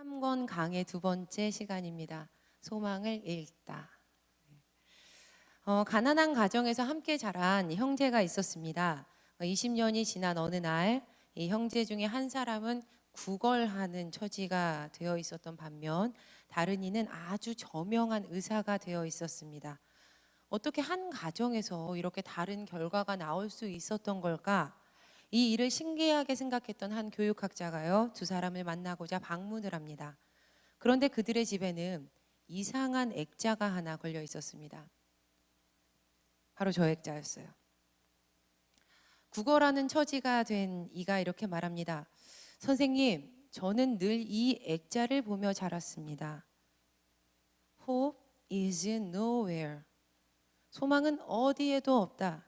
3권 강의 두 번째 시간입니다. 소망을 읽다. 가난한 가정에서 함께 자란 형제가 있었습니다. 20년이 지난 어느 날 이 형제 중에 한 사람은 구걸하는 처지가 되어 있었던 반면 다른 이는 아주 저명한 의사가 되어 있었습니다. 어떻게 한 가정에서 이렇게 다른 결과가 나올 수 있었던 걸까? 이 일을 신기하게 생각했던 한 교육학자가요, 두 사람을 만나고자 방문을 합니다. 그런데 그들의 집에는 이상한 액자가 하나 걸려 있었습니다. 바로 저 액자였어요. 구걸하는 처지가 된 이가 이렇게 말합니다. 선생님, 저는 늘 이 액자를 보며 자랐습니다. Hope is nowhere. 소망은 어디에도 없다.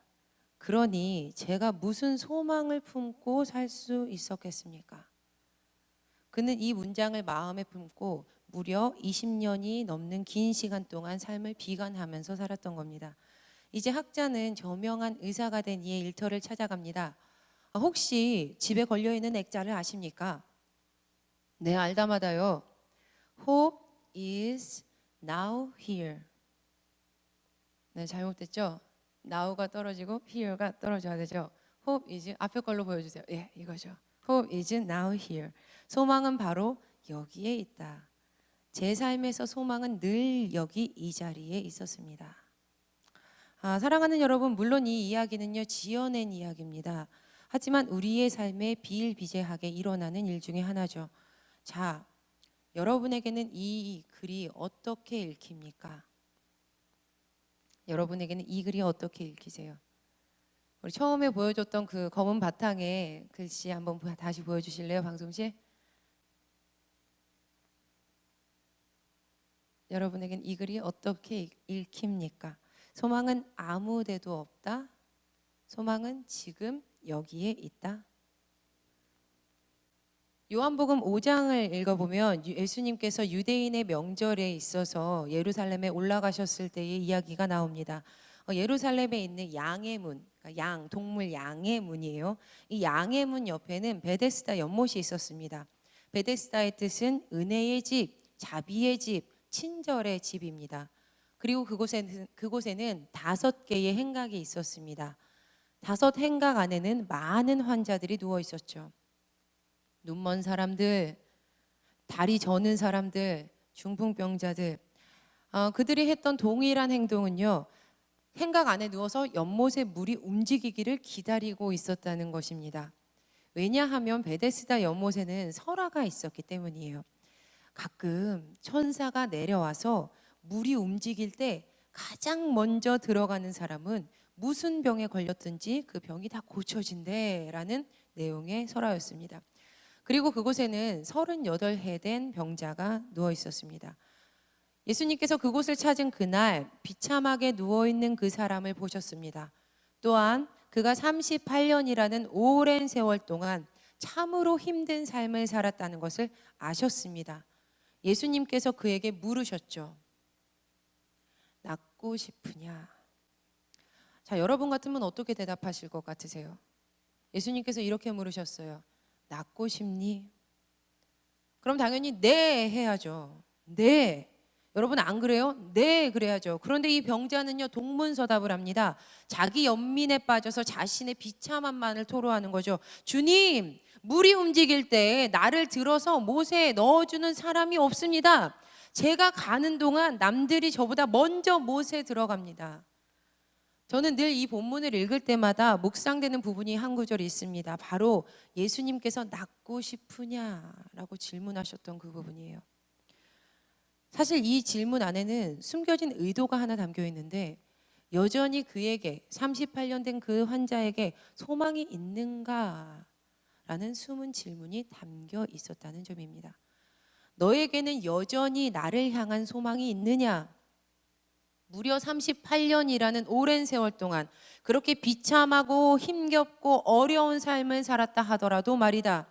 그러니 제가 무슨 소망을 품고 살 수 있었겠습니까? 그는 이 문장을 마음에 품고 무려 20년이 넘는 긴 시간 동안 삶을 비관하면서 살았던 겁니다. 이제 학자는 저명한 의사가 된 이의 일터를 찾아갑니다. 혹시 집에 걸려있는 액자를 아십니까? 네, 알다마다요. Hope is now here. 네, 잘못됐죠? now가 떨어지고 here가 떨어져야 되죠. Hope is, 앞에 걸로 보여주세요. 예, 이거죠. Hope is now here. 소망은 바로 여기에 있다. 제 삶에서 소망은 늘 여기 이 자리에 있었습니다. 사랑하는 여러분, 물론 이 이야기는요, 지어낸 이야기입니다. 하지만 우리의 삶에 비일비재하게 일어나는 일 중에 하나죠. 자, 여러분에게는 이 글이 어떻게 읽힙니까? 여러분에게는 이 글이 어떻게 읽히세요? 우리 처음에 보여줬던 그 검은 바탕에 글씨 한번 다시 보여주실래요, 방송실? 여러분에게는 이 글이 어떻게 읽힙니까? 소망은 아무 데도 없다. 소망은 지금 여기에 있다. 요한복음 5장을 읽어보면 예수님께서 유대인의 명절에 있어서 예루살렘에 올라가셨을 때의 이야기가 나옵니다. 예루살렘에 있는 양의 문, 그러니까 동물 양의 문이에요. 이 양의 문 옆에는 베데스다 연못이 있었습니다. 베데스다의 뜻은 은혜의 집, 자비의 집, 친절의 집입니다. 그리고 그곳에는 5개의 행각이 있었습니다. 5 행각 안에는 많은 환자들이 누워 있었죠. 눈먼 사람들, 다리 저는 사람들, 중풍병자들, 그들이 했던 동일한 행동은요, 행각 안에 누워서 연못의 물이 움직이기를 기다리고 있었다는 것입니다. 왜냐하면 베데스다 연못에는 설화가 있었기 때문이에요. 가끔 천사가 내려와서 물이 움직일 때 가장 먼저 들어가는 사람은 무슨 병에 걸렸든지 그 병이 다 고쳐진대라는 내용의 설화였습니다. 그리고 그곳에는 38해 된 병자가 누워 있었습니다. 예수님께서 그곳을 찾은 그날 비참하게 누워있는 그 사람을 보셨습니다. 또한 그가 38년이라는 오랜 세월 동안 참으로 힘든 삶을 살았다는 것을 아셨습니다. 예수님께서 그에게 물으셨죠. 낫고 싶으냐? 자, 여러분 같으면 어떻게 대답하실 것 같으세요? 예수님께서 이렇게 물으셨어요. 낫고 싶니? 그럼 당연히 네 해야죠. 네. 여러분 안 그래요? 네, 그래야죠. 그런데 이 병자는요, 동문서답을 합니다. 자기 연민에 빠져서 자신의 비참함만을 토로하는 거죠. 주님, 물이 움직일 때 나를 들어서 못에 넣어주는 사람이 없습니다. 제가 가는 동안 남들이 저보다 먼저 못에 들어갑니다. 저는 늘 이 본문을 읽을 때마다 묵상되는 부분이 한 구절이 있습니다. 바로 예수님께서 낫고 싶으냐라고 질문하셨던 그 부분이에요. 사실 이 질문 안에는 숨겨진 의도가 하나 담겨 있는데, 여전히 그에게 38년 된 그 환자에게 소망이 있는가라는 숨은 질문이 담겨 있었다는 점입니다. 너에게는 여전히 나를 향한 소망이 있느냐? 무려 38년이라는 오랜 세월 동안 그렇게 비참하고 힘겹고 어려운 삶을 살았다 하더라도 말이다.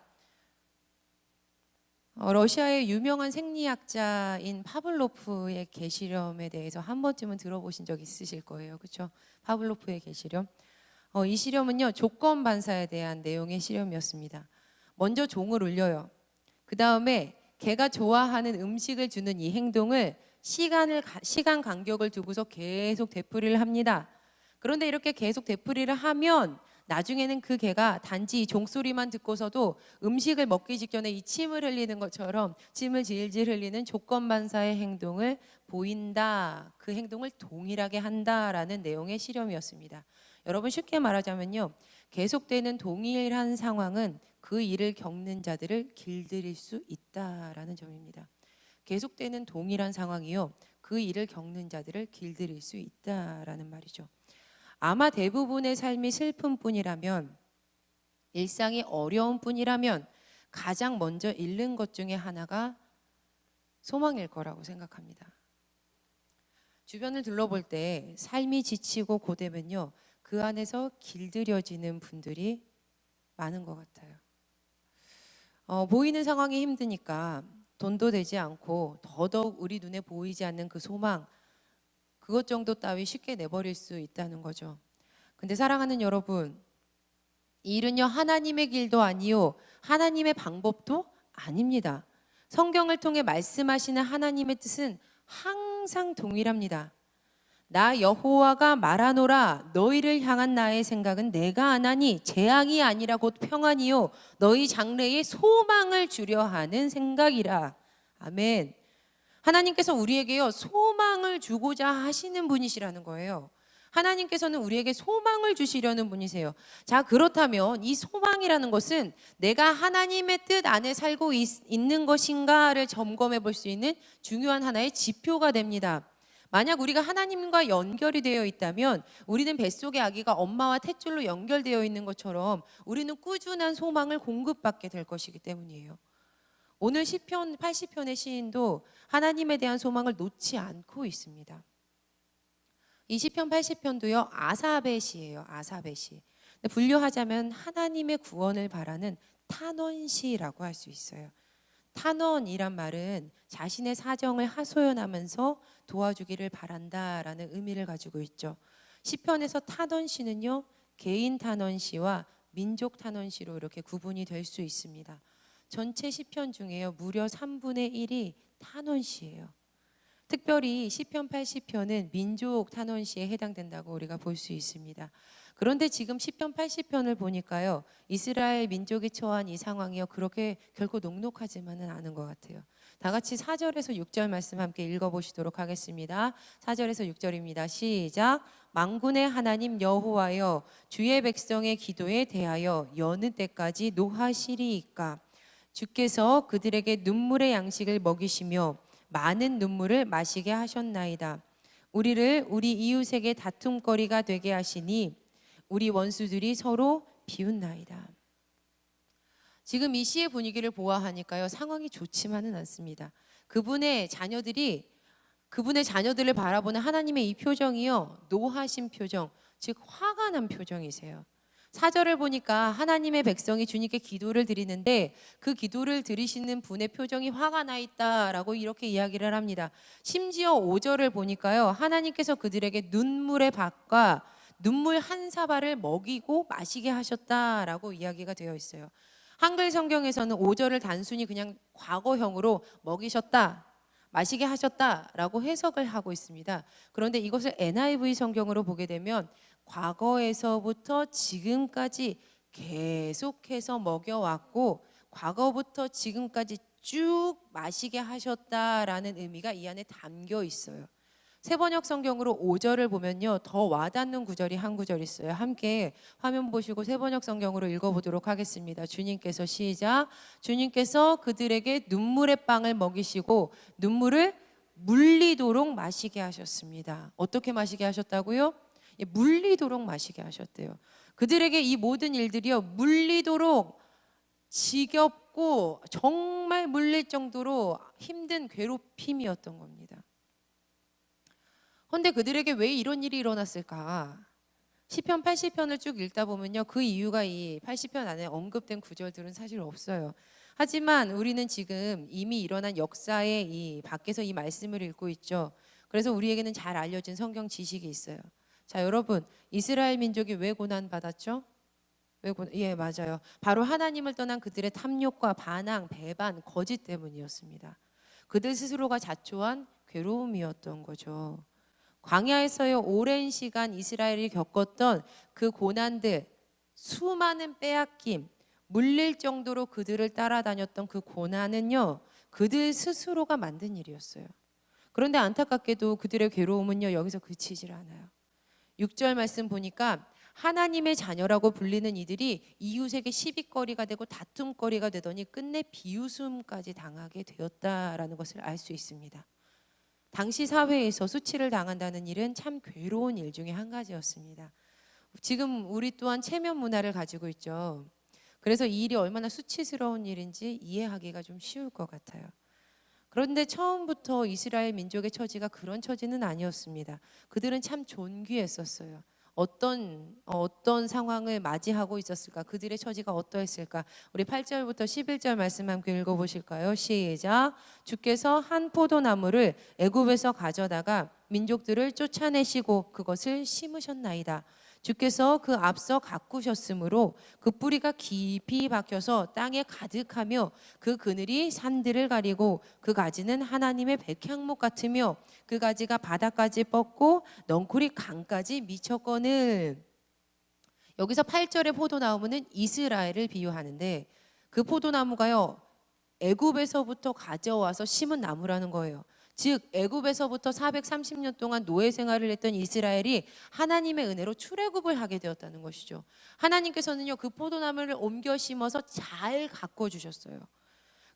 러시아의 유명한 생리학자인 파블로프의 계시령에 대해서 한 번쯤은 들어보신 적 있으실 거예요. 그렇죠? 파블로프의 계시령. 이 시험은요, 조건 반사에 대한 내용의 시험이었습니다. 먼저 종을 울려요. 그 다음에 개가 좋아하는 음식을 주는 이 행동을 시간 간격을 두고서 계속 되풀이를 합니다. 그런데 이렇게 계속 되풀이를 하면 나중에는 그 개가 단지 이 종소리만 듣고서도 음식을 먹기 직전에 이 침을 흘리는 것처럼 침을 질질 흘리는 조건반사의 행동을 보인다. 그 행동을 동일하게 한다라는 내용의 실험이었습니다. 여러분 쉽게 말하자면요. 계속되는 동일한 상황은 그 일을 겪는 자들을 길들일 수 있다라는 점입니다. 계속되는 동일한 상황이요. 그 일을 겪는 자들을 길들일 수 있다라는 말이죠. 아마 대부분의 삶이 슬픈 뿐이라면, 일상이 어려운 뿐이라면 가장 먼저 잃는 것 중에 하나가 소망일 거라고 생각합니다. 주변을 둘러볼 때 삶이 지치고 고되면요, 그 안에서 길들여지는 분들이 많은 것 같아요. 보이는 상황이 힘드니까 돈도 되지 않고 더더욱 우리 눈에 보이지 않는 그 소망, 그것 정도 따위 쉽게 내버릴 수 있다는 거죠. 근데 사랑하는 여러분, 이 일은요 하나님의 길도 아니요 하나님의 방법도 아닙니다. 성경을 통해 말씀하시는 하나님의 뜻은 항상 동일합니다. 나 여호와가 말하노라, 너희를 향한 나의 생각은 내가 안하니 재앙이 아니라 곧 평안이요 너희 장래에 소망을 주려 하는 생각이라. 아멘. 하나님께서 우리에게요 소망을 주고자 하시는 분이시라는 거예요. 하나님께서는 우리에게 소망을 주시려는 분이세요. 자, 그렇다면 이 소망이라는 것은 내가 하나님의 뜻 안에 살고 있는 것인가를 점검해 볼 수 있는 중요한 하나의 지표가 됩니다. 만약 우리가 하나님과 연결이 되어 있다면 우리는 뱃속의 아기가 엄마와 탯줄로 연결되어 있는 것처럼 우리는 꾸준한 소망을 공급받게 될 것이기 때문이에요. 오늘 시편 80편의 시인도 하나님에 대한 소망을 놓지 않고 있습니다. 이 시편 80편도요 아삽의 시예요. 아삽의 시. 분류하자면 하나님의 구원을 바라는 탄원시라고 할 수 있어요. 탄원이란 말은 자신의 사정을 하소연하면서 도와주기를 바란다라는 의미를 가지고 있죠. 시편에서 탄원시는요 개인 탄원시와 민족 탄원시로 이렇게 구분이 될 수 있습니다. 전체 시편 중에요 무려 3분의 1이 탄원시예요. 특별히 시편 80편은 민족 탄원시에 해당된다고 우리가 볼 수 있습니다. 그런데 지금 시편 80편을 보니까요 이스라엘 민족이 처한 이 상황이요 그렇게 결코 녹록하지만은 않은 것 같아요. 다 같이 4절에서 6절 말씀 함께 읽어보시도록 하겠습니다. 4절에서 6절입니다. 시작. 만군의 하나님 여호와여, 주의 백성의 기도에 대하여 여느 때까지 노하시리이까. 주께서 그들에게 눈물의 양식을 먹이시며 많은 눈물을 마시게 하셨나이다. 우리를 우리 이웃에게 다툼거리가 되게 하시니 우리 원수들이 서로 비웃나이다. 지금 이 시의 분위기를 보아하니까요 상황이 좋지만은 않습니다. 그분의 자녀들을 바라보는 하나님의 이 표정이요 노하신 표정, 즉 화가 난 표정이세요. 4절을 보니까 하나님의 백성이 주님께 기도를 드리는데 그 기도를 들으시는 분의 표정이 화가 나 있다라고 이렇게 이야기를 합니다. 심지어 5절을 보니까요 하나님께서 그들에게 눈물의 밭과 눈물 한 사발을 먹이고 마시게 하셨다라고 이야기가 되어 있어요. 한글 성경에서는 5절을 단순히 그냥 과거형으로 먹이셨다, 마시게 하셨다라고 해석을 하고 있습니다. 그런데 이것을 NIV 성경으로 보게 되면 과거에서부터 지금까지 계속해서 먹여왔고 과거부터 지금까지 쭉 마시게 하셨다라는 의미가 이 안에 담겨 있어요. 세번역 성경으로 5절을 보면요 더 와닿는 구절이 한 구절 있어요. 함께 화면 보시고 세번역 성경으로 읽어보도록 하겠습니다. 주님께서 시작. 주님께서 그들에게 눈물의 빵을 먹이시고 눈물을 물리도록 마시게 하셨습니다. 어떻게 마시게 하셨다고요? 물리도록 마시게 하셨대요. 그들에게 이 모든 일들이요 물리도록 지겹고 정말 물릴 정도로 힘든 괴롭힘이었던 겁니다. 그런데 그들에게 왜 이런 일이 일어났을까? 시편 80편을 쭉 읽다 보면요 그 이유가 이 80편 안에 언급된 구절들은 사실 없어요. 하지만 우리는 지금 이미 일어난 역사의 이 밖에서 이 말씀을 읽고 있죠. 그래서 우리에게는 잘 알려진 성경 지식이 있어요. 자, 여러분, 이스라엘 민족이 왜 고난 받았죠? 왜구나. 예, 맞아요. 바로 하나님을 떠난 그들의 탐욕과 반항, 배반, 거짓 때문이었습니다. 그들 스스로가 자초한 괴로움이었던 거죠. 광야에서요, 오랜 시간 이스라엘이 겪었던 그 고난들, 수많은 빼앗김, 물릴 정도로 그들을 따라다녔던 그 고난은요, 그들 스스로가 만든 일이었어요. 그런데 안타깝게도 그들의 괴로움은요, 여기서 그치질 않아요. 6절 말씀 보니까 하나님의 자녀라고 불리는 이들이 이웃에게 시비거리가 되고 다툼거리가 되더니 끝내 비웃음까지 당하게 되었다라는 것을 알 수 있습니다. 당시 사회에서 수치를 당한다는 일은 참 괴로운 일 중에 한 가지였습니다. 지금 우리 또한 체면 문화를 가지고 있죠. 그래서 이 일이 얼마나 수치스러운 일인지 이해하기가 좀 쉬울 것 같아요. 그런데 처음부터 이스라엘 민족의 처지가 그런 처지는 아니었습니다. 그들은 참 존귀했었어요. 어떤 상황을 맞이하고 있었을까? 그들의 처지가 어떠했을까? 우리 8절부터 11절 말씀 함께 읽어보실까요? 시작. 주께서 한 포도나무를 애굽에서 가져다가 민족들을 쫓아내시고 그것을 심으셨나이다. 주께서 그 앞서 가꾸셨으므로 그 뿌리가 깊이 박혀서 땅에 가득하며 그 그늘이 산들을 가리고 그 가지는 하나님의 백향목 같으며 그 가지가 바닥까지 뻗고 넝쿨이 강까지 미쳤거늘. 여기서 8절의 포도나무는 이스라엘을 비유하는데 그 포도나무가요, 애굽에서부터 가져와서 심은 나무라는 거예요. 즉 애굽에서부터 430년 동안 노예 생활을 했던 이스라엘이 하나님의 은혜로 출애굽을 하게 되었다는 것이죠. 하나님께서는요, 그 포도나무를 옮겨 심어서 잘 가꿔 주셨어요.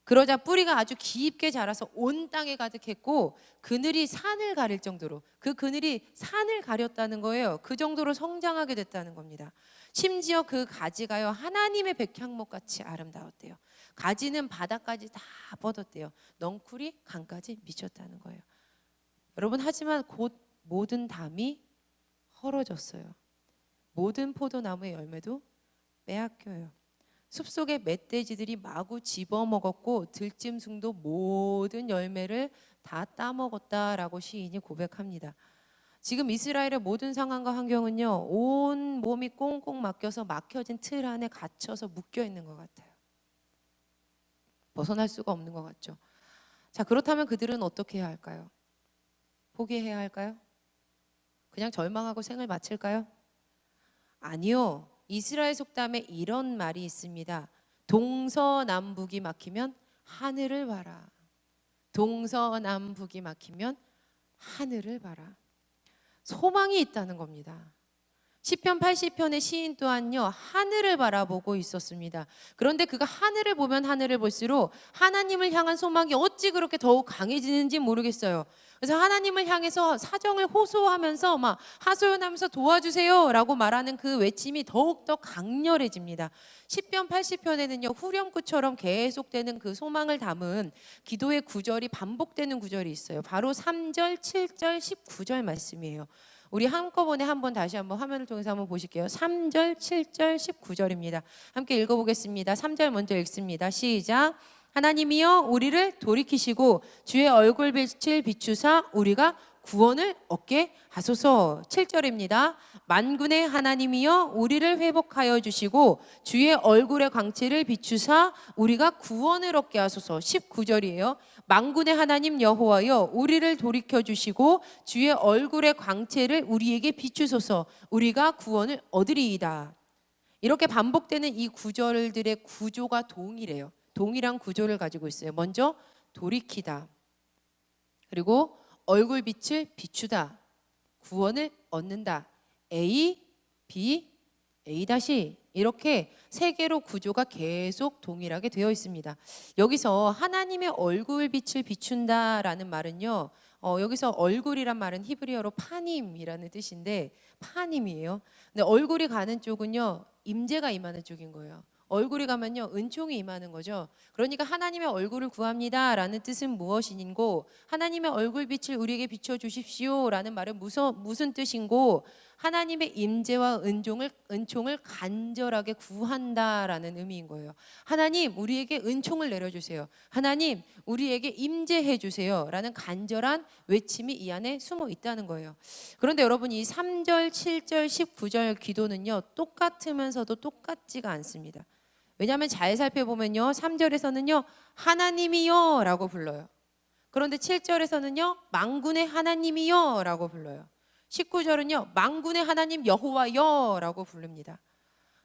그러자 뿌리가 아주 깊게 자라서 온 땅에 가득했고 그늘이 산을 가릴 정도로, 그 그늘이 산을 가렸다는 거예요. 그 정도로 성장하게 됐다는 겁니다. 심지어 그 가지가요, 하나님의 백향목 같이 아름다웠대요. 가지는 바닥까지 다 뻗었대요. 넝쿨이 강까지 미쳤다는 거예요. 여러분, 하지만 곧 모든 담이 헐어졌어요. 모든 포도나무의 열매도 빼앗겨요. 숲속의 멧돼지들이 마구 집어먹었고 들짐승도 모든 열매를 다 따먹었다라고 시인이 고백합니다. 지금 이스라엘의 모든 상황과 환경은요, 온 몸이 꽁꽁 막혀서 막혀진 틀 안에 갇혀서 묶여 있는 것 같아요. 벗어날 수가 없는 것 같죠. 자, 그렇다면 그들은 어떻게 해야 할까요? 포기해야 할까요? 그냥 절망하고 생을 마칠까요? 아니요. 이스라엘 속담에 이런 말이 있습니다. 동서남북이 막히면 하늘을 봐라. 동서남북이 막히면 하늘을 봐라. 소망이 있다는 겁니다. 시편 80편의 시인 또한요, 하늘을 바라보고 있었습니다. 그런데 그가 하늘을 보면 하늘을 볼수록 하나님을 향한 소망이 어찌 그렇게 더욱 강해지는지 모르겠어요. 그래서 하나님을 향해서 사정을 호소하면서 막 하소연하면서 도와주세요 라고 말하는 그 외침이 더욱더 강렬해집니다. 시편 80편에는요, 후렴구처럼 계속되는 그 소망을 담은 기도의 구절이 반복되는 구절이 있어요. 바로 3절, 7절, 19절 말씀이에요. 우리 한꺼번에 다시 한번 화면을 통해서 한번 보실게요. 3절, 7절, 19절입니다. 함께 읽어보겠습니다. 3절 먼저 읽습니다. 시작. 하나님이여 우리를 돌이키시고 주의 얼굴빛을 비추사 우리가 구원을 얻게 하소서. 7절입니다. 만군의 하나님이여 우리를 회복하여 주시고 주의 얼굴의 광채를 비추사 우리가 구원을 얻게 하소서. 19절이에요. 만군의 하나님 여호와여 우리를 돌이켜 주시고 주의 얼굴의 광채를 우리에게 비추소서. 우리가 구원을 얻으리이다. 이렇게 반복되는 이 구절들의 구조가 동일해요. 동일한 구조를 가지고 있어요. 먼저 돌이키다, 그리고 얼굴빛을 비추다, 구원을 얻는다. A, B, A 다시, 이렇게 세 개로 구조가 계속 동일하게 되어 있습니다. 여기서 하나님의 얼굴빛을 비춘다라는 말은요, 여기서 얼굴이란 말은 히브리어로 파님이라는 뜻인데 파님이에요. 근데 얼굴이 가는 쪽은요, 임재가 임하는 쪽인 거예요. 얼굴이 가면요, 은총이 임하는 거죠. 그러니까 하나님의 얼굴을 구합니다라는 뜻은 무엇인고, 하나님의 얼굴빛을 우리에게 비춰주십시오라는 말은 무슨 뜻인고, 하나님의 임재와 은총을 간절하게 구한다라는 의미인 거예요. 하나님, 우리에게 은총을 내려주세요. 하나님, 우리에게 임재해 주세요라는 간절한 외침이 이 안에 숨어 있다는 거예요. 그런데 여러분, 이 3절, 7절, 19절 기도는요, 똑같으면서도 똑같지가 않습니다. 왜냐하면 잘 살펴보면요, 3절에서는요 하나님이여 라고 불러요. 그런데 7절에서는요 만군의 하나님이여 라고 불러요. 19절은요 만군의 하나님 여호와여 라고 부릅니다.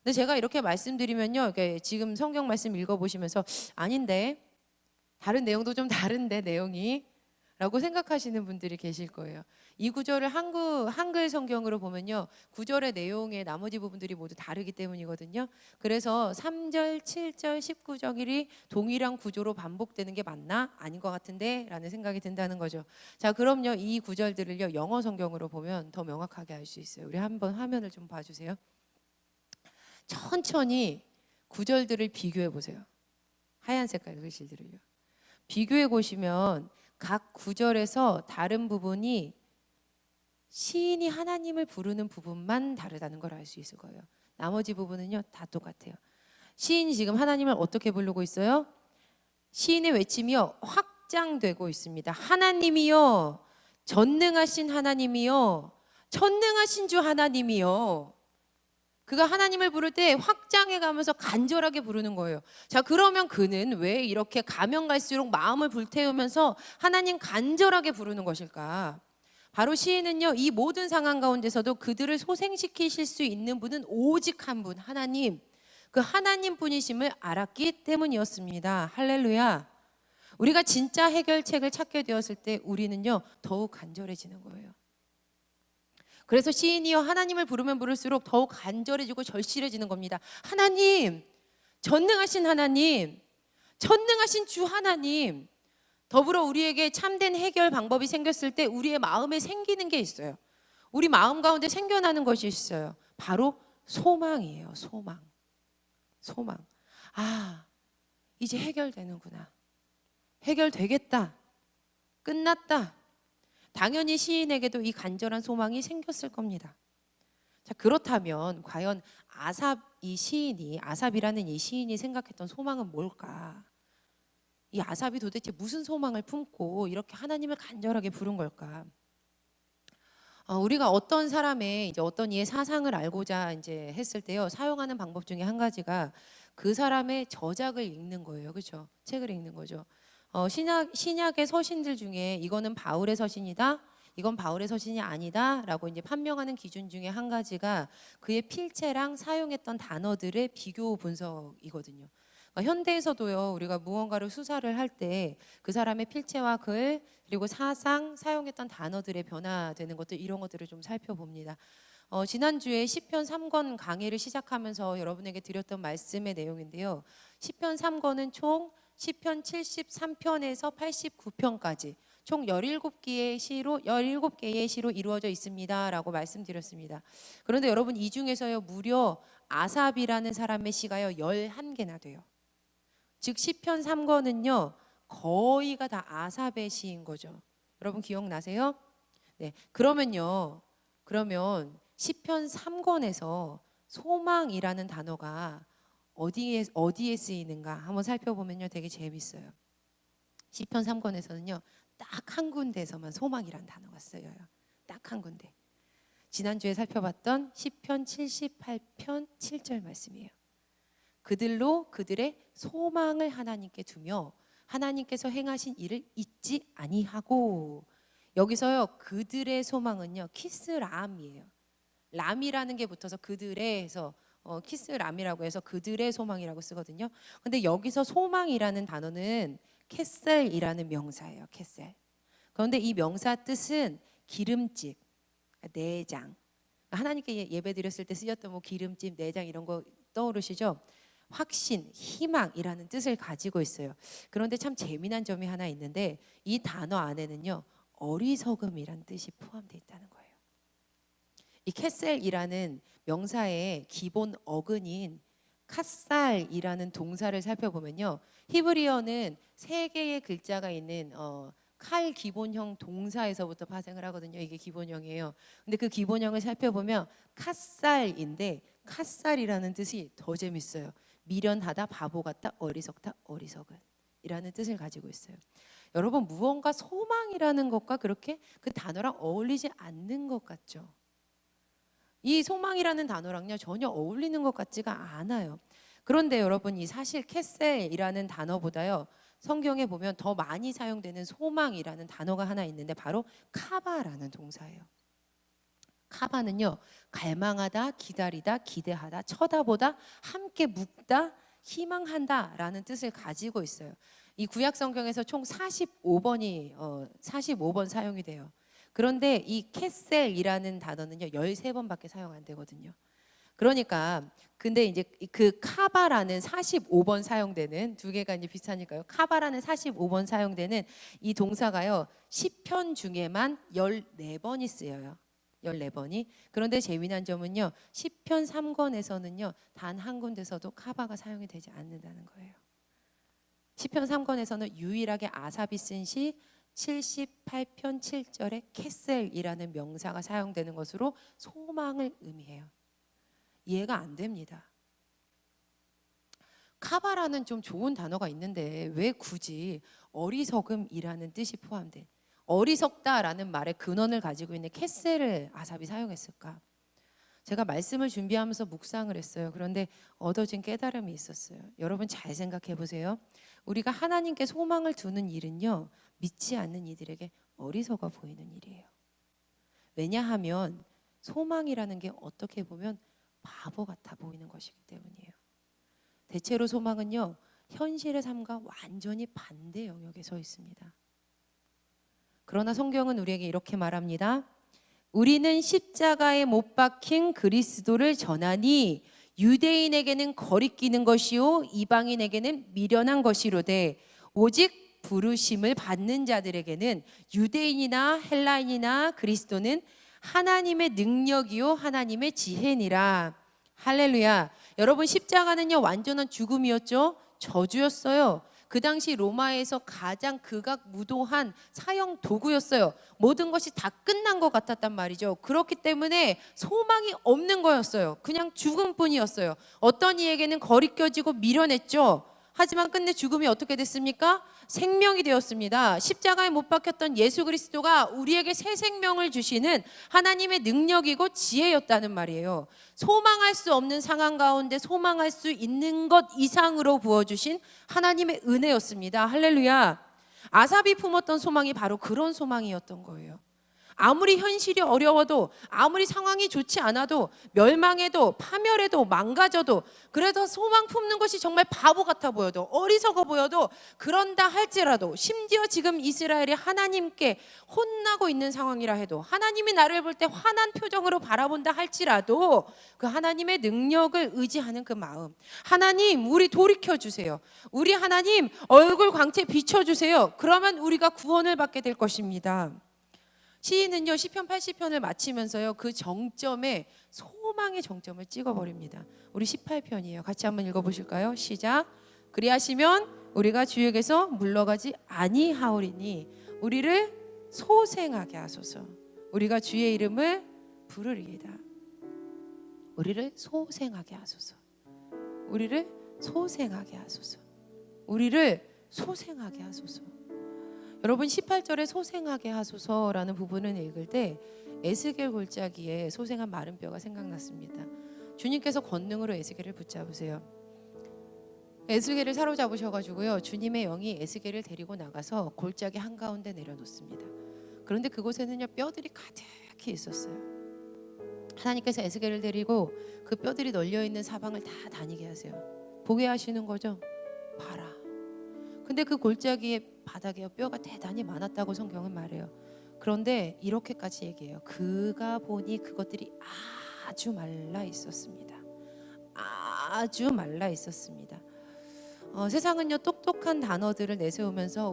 근데 제가 이렇게 말씀드리면요, 지금 성경 말씀 읽어보시면서 아닌데, 다른 내용도 좀 다른데 내용이 라고 생각하시는 분들이 계실 거예요. 이 구절을 한글 성경으로 보면요, 구절의 내용의 나머지 부분들이 모두 다르기 때문이거든요. 그래서 3절, 7절, 19절이 동일한 구조로 반복되는 게 맞나? 아닌 것 같은데? 라는 생각이 든다는 거죠. 자, 그럼요, 이 구절들을요 영어 성경으로 보면 더 명확하게 알 수 있어요. 우리 한번 화면을 좀 봐주세요. 천천히 구절들을 비교해 보세요. 하얀 색깔 글씨들을요 비교해 보시면 각 구절에서 다른 부분이 시인이 하나님을 부르는 부분만 다르다는 걸 알 수 있을 거예요. 나머지 부분은요 다 똑같아요. 시인이 지금 하나님을 어떻게 부르고 있어요? 시인의 외침이요 확장되고 있습니다. 하나님이요, 전능하신 하나님이요, 전능하신 주 하나님이요. 그가 하나님을 부를 때 확장해 가면서 간절하게 부르는 거예요. 자, 그러면 그는 왜 이렇게 가면 갈수록 마음을 불태우면서 하나님 간절하게 부르는 것일까? 바로 시인은요, 이 모든 상황 가운데서도 그들을 소생시키실 수 있는 분은 오직 한 분, 하나님, 그 하나님뿐이심을 알았기 때문이었습니다. 할렐루야. 우리가 진짜 해결책을 찾게 되었을 때 우리는요 더욱 간절해지는 거예요. 그래서 시인이요 하나님을 부르면 부를수록 더욱 간절해지고 절실해지는 겁니다. 하나님, 전능하신 하나님, 전능하신 주 하나님. 더불어 우리에게 참된 해결 방법이 생겼을 때 우리의 마음에 생기는 게 있어요. 우리 마음 가운데 생겨나는 것이 있어요. 바로 소망이에요. 소망. 아, 이제 해결되는구나. 해결되겠다. 끝났다. 당연히 시인에게도 이 간절한 소망이 생겼을 겁니다. 자, 그렇다면 과연 아삽이라는 이 시인이 생각했던 소망은 뭘까? 이 아삽이 도대체 무슨 소망을 품고 이렇게 하나님을 간절하게 부른 걸까? 우리가 어떤 사람의 어떤 이의 사상을 알고자 했을 때요, 사용하는 방법 중에 한 가지가 그 사람의 저작을 읽는 거예요, 그렇죠? 책을 읽는 거죠. 신약의 서신들 중에 이거는 바울의 서신이다, 이건 바울의 서신이 아니다라고 판명하는 기준 중에 한 가지가 그의 필체랑 사용했던 단어들의 비교 분석이거든요. 현대에서도요, 우리가 무언가를 수사를 할 때 그 사람의 필체와 글, 그리고 사상, 사용했던 단어들의 변화되는 것들, 이런 것들을 좀 살펴봅니다. 지난주에 시편 3권 강의를 시작하면서 여러분에게 드렸던 말씀의 내용인데요, 시편 3권은 총 시편 73편에서 89편까지 총 17개의 시로 이루어져 있습니다라고 말씀드렸습니다. 그런데 여러분, 이 중에서요 무려 아삽이라는 사람의 시가요 11개나 돼요. 즉 시편 3권은요 거의가 다 아삽의 시인 거죠. 여러분 기억나세요? 네. 그러면 시편 3권에서 소망이라는 단어가 어디에 쓰이는가 한번 살펴보면요 되게 재밌어요. 시편 3권에서는요 딱 한 군데에서만 소망이라는 단어가 쓰여요. 딱 한 군데. 지난주에 살펴봤던 시편 78편 7절 말씀이에요. 그들로 그들의 소망을 하나님께 두며 하나님께서 행하신 일을 잊지 아니하고. 여기서요 그들의 소망은요 키스람이에요. 람이라는 게 붙어서 그들의 해서 키스람이라고 해서 그들의 소망이라고 쓰거든요. 근데 여기서 소망이라는 단어는 캐셀이라는 명사예요. 캐셀. 그런데 이 명사 뜻은 기름집, 내장. 하나님께 예배 드렸을 때 쓰였던 기름집, 내장 이런 거 떠오르시죠? 확신, 희망이라는 뜻을 가지고 있어요. 그런데 참 재미난 점이 하나 있는데 이 단어 안에는요 어리석음이라는 뜻이 포함되어 있다는 거예요. 이 캐셀이라는 명사의 기본 어근인 카살이라는 동사를 살펴보면요, 히브리어는 3개의 글자가 있는 칼 기본형 동사에서부터 파생을 하거든요. 이게 기본형이에요. 근데 그 기본형을 살펴보면 갓살인데 갓살이라는 뜻이 더 재밌어요. 미련하다, 바보 같다, 어리석다, 어리석은 이라는 뜻을 가지고 있어요. 여러분, 무언가 소망이라는 것과 그렇게 그 단어랑 어울리지 않는 것 같죠? 이 소망이라는 단어랑요 전혀 어울리는 것 같지가 않아요. 그런데 여러분, 이 사실 캐셀이라는 단어보다요 성경에 보면 더 많이 사용되는 소망이라는 단어가 하나 있는데 바로 카바라는 동사예요. 카바는요 갈망하다, 기다리다, 기대하다, 쳐다보다, 함께 묵다, 희망한다 라는 뜻을 가지고 있어요. 이 구약 성경에서 총 45번 사용이 돼요. 그런데 이 캐셀이라는 단어는요 13번밖에 사용 안 되거든요. 그러니까 근데 이제 그 카바라는 45번 사용되는, 두 개가 이제 비슷하니까요. 카바라는 45번 사용되는 이 동사가요 시편 중에만 14번이 쓰여요. 14번이. 그런데 재미난 점은요 시편 3권에서는요 단 한 군데서도 카바가 사용이 되지 않는다는 거예요. 시편 3권에서는 유일하게 아삽이 쓴 시 78편 7절에 캐셀이라는 명사가 사용되는 것으로 소망을 의미해요. 이해가 안 됩니다. 카바라는 좀 좋은 단어가 있는데 왜 굳이 어리석음이라는 뜻이 포함된, 어리석다라는 말의 근원을 가지고 있는 캐셀을 아삽이 사용했을까? 제가 말씀을 준비하면서 묵상을 했어요. 그런데 얻어진 깨달음이 있었어요. 여러분 잘 생각해 보세요. 우리가 하나님께 소망을 두는 일은요 믿지 않는 이들에게 어리석어 보이는 일이에요. 왜냐하면 소망이라는 게 어떻게 보면 바보 같아 보이는 것이기 때문이에요. 대체로 소망은요 현실의 삶과 완전히 반대 영역에 서 있습니다. 그러나 성경은 우리에게 이렇게 말합니다. 우리는 십자가에 못 박힌 그리스도를 전하니 유대인에게는 거리끼는 것이요 이방인에게는 미련한 것이로되 오직 부르심을 받는 자들에게는 유대인이나 헬라인이나 그리스도는 하나님의 능력이요 하나님의 지혜니라. 할렐루야. 여러분, 십자가는요 완전한 죽음이었죠. 저주였어요. 그 당시 로마에서 가장 극악무도한 사형 도구였어요. 모든 것이 다 끝난 것 같았단 말이죠. 그렇기 때문에 소망이 없는 거였어요. 그냥 죽음뿐이었어요. 어떤 이에게는 거리껴지고 미련했죠. 하지만 끝내 죽음이 어떻게 됐습니까? 생명이 되었습니다. 십자가에 못 박혔던 예수 그리스도가 우리에게 새 생명을 주시는 하나님의 능력이고 지혜였다는 말이에요. 소망할 수 없는 상황 가운데 소망할 수 있는 것 이상으로 부어주신 하나님의 은혜였습니다. 할렐루야. 아삽이 품었던 소망이 바로 그런 소망이었던 거예요. 아무리 현실이 어려워도, 아무리 상황이 좋지 않아도, 멸망해도, 파멸해도, 망가져도, 그래도 소망 품는 것이 정말 바보 같아 보여도, 어리석어 보여도, 그런다 할지라도, 심지어 지금 이스라엘이 하나님께 혼나고 있는 상황이라 해도, 하나님이 나를 볼 때 화난 표정으로 바라본다 할지라도 그 하나님의 능력을 의지하는 그 마음, 하나님 우리 돌이켜주세요, 우리 하나님 얼굴 광채 비춰주세요. 그러면 우리가 구원을 받게 될 것입니다. 시인은요 시편 80편을 마치면서요 그 정점에 소망의 정점을 찍어버립니다. 우리 18편이에요. 같이 한번 읽어보실까요? 시작. 그리하시면 우리가 주에게서 물러가지 아니하오리니 우리를 소생하게 하소서. 우리가 주의 이름을 부르리이다. 우리를 소생하게 하소서. 우리를 소생하게 하소서. 우리를 소생하게 하소서. 여러분 18절에 소생하게 하소서라는 부분을 읽을 때 에스겔 골짜기에 소생한 마른 뼈가 생각났습니다. 주님께서 권능으로 에스겔을 붙잡으세요. 에스겔을 사로잡으셔가지고요 주님의 영이 에스겔을 데리고 나가서 골짜기 한가운데 내려놓습니다. 그런데 그곳에는요 뼈들이 가득히 있었어요. 하나님께서 에스겔을 데리고 그 뼈들이 널려있는 사방을 다 다니게 하세요. 보게 하시는 거죠. 봐라. 근데 그 골짜기의 바닥에 뼈가 대단히 많았다고 성경은 말해요. 그런데 이렇게까지 얘기해요. 그가 보니 그것들이 아주 말라 있었습니다. 아주 말라 있었습니다. 세상은요 똑똑한 단어들을 내세우면서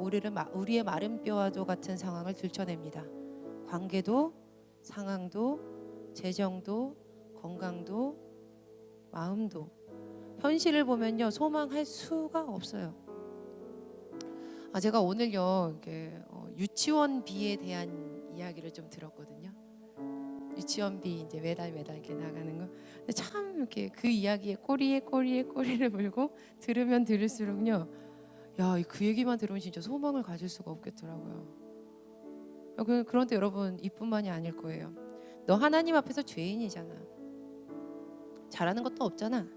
우리의 마른 뼈와도 같은 상황을 들춰냅니다. 관계도, 상황도, 재정도, 건강도, 마음도. 현실을 보면요 소망할 수가 없어요. 제가 오늘요 유치원비에 대한 이야기를 좀 들었거든요. 유치원비 이제 매달 이렇게 나가는 거. 근데 참 이렇게 그 이야기에 꼬리를 물고 들으면 들을수록요. 야, 그 얘기만 들으면 진짜 소망을 가질 수가 없겠더라고요. 그런데 여러분 이뿐만이 아닐 거예요. 너 하나님 앞에서 죄인이잖아. 잘하는 것도 없잖아.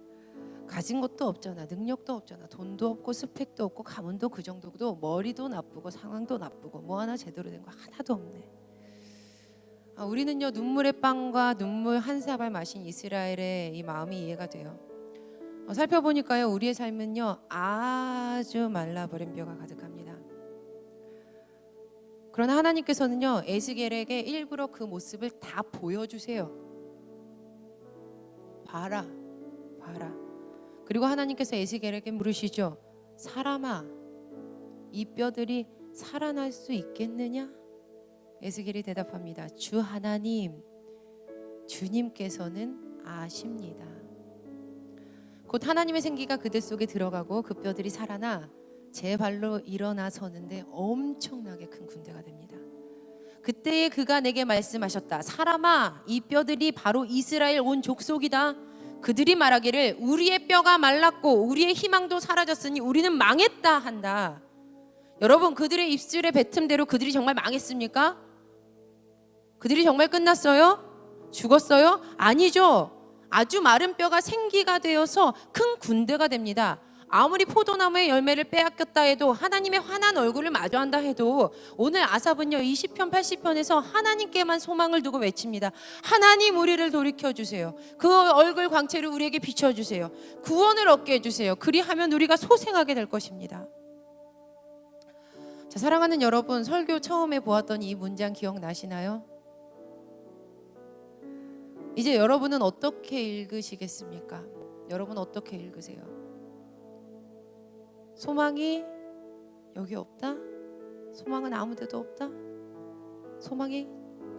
가진 것도 없잖아. 능력도 없잖아. 돈도 없고 스펙도 없고 가문도 그 정도고 머리도 나쁘고 상황도 나쁘고 뭐 하나 제대로 된 거 하나도 없네. 우리는요 눈물의 빵과 눈물 한 사발 마신 이스라엘의 이 마음이 이해가 돼요. 살펴보니까요 우리의 삶은요 아주 말라버린 뼈가 가득합니다. 그러나 하나님께서는요 에스겔에게 일부러 그 모습을 다 보여주세요. 봐라. 그리고 하나님께서 에스겔에게 물으시죠. 사람아, 이 뼈들이 살아날 수 있겠느냐? 에스겔이 대답합니다. 주 하나님, 주님께서는 아십니다. 곧 하나님의 생기가 그들 속에 들어가고 그 뼈들이 살아나 제 발로 일어나 서는데 엄청나게 큰 군대가 됩니다. 그때에 그가 내게 말씀하셨다. 사람아, 이 뼈들이 바로 이스라엘 온 족속이다. 그들이 말하기를 우리의 뼈가 말랐고 우리의 희망도 사라졌으니 우리는 망했다 한다. 여러분, 그들의 입술에 뱉은 대로 그들이 정말 망했습니까? 그들이 정말 끝났어요? 죽었어요? 아니죠. 아주 마른 뼈가 생기가 되어서 큰 군대가 됩니다. 아무리 포도나무의 열매를 빼앗겼다 해도 하나님의 환한 얼굴을 마주한다 해도 오늘 아삽은요 20편 80편에서 하나님께만 소망을 두고 외칩니다. 하나님, 우리를 돌이켜주세요. 그 얼굴 광채를 우리에게 비춰주세요. 구원을 얻게 해주세요. 그리하면 우리가 소생하게 될 것입니다. 자, 사랑하는 여러분, 설교 처음에 보았던 이 문장 기억나시나요? 이제 여러분은 어떻게 읽으시겠습니까? 여러분 어떻게 읽으세요? 소망이 여기 없다? 소망은 아무 데도 없다? 소망이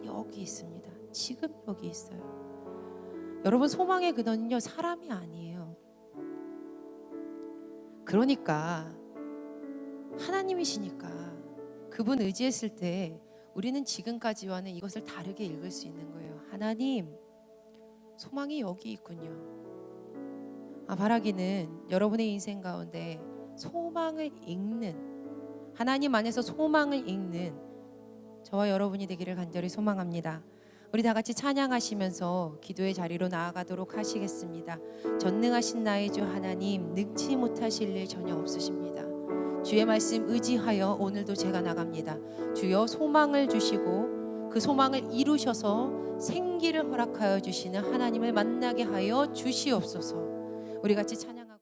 여기 있습니다. 지금 여기 있어요. 여러분, 소망의 근원은요 사람이 아니에요. 그러니까 하나님이시니까 그분 의지했을 때 우리는 지금까지와는 이것을 다르게 읽을 수 있는 거예요. 하나님, 소망이 여기 있군요. 바라기는 여러분의 인생 가운데 소망을 읽는, 하나님 안에서 소망을 읽는 저와 여러분이 되기를 간절히 소망합니다. 우리 다 같이 찬양하시면서 기도의 자리로 나아가도록 하시겠습니다. 전능하신 나의 주 하나님, 능치 못하실 일 전혀 없으십니다. 주의 말씀 의지하여 오늘도 제가 나갑니다. 주여, 소망을 주시고 그 소망을 이루셔서 생기를 허락하여 주시는 하나님을 만나게 하여 주시옵소서. 우리 같이 찬양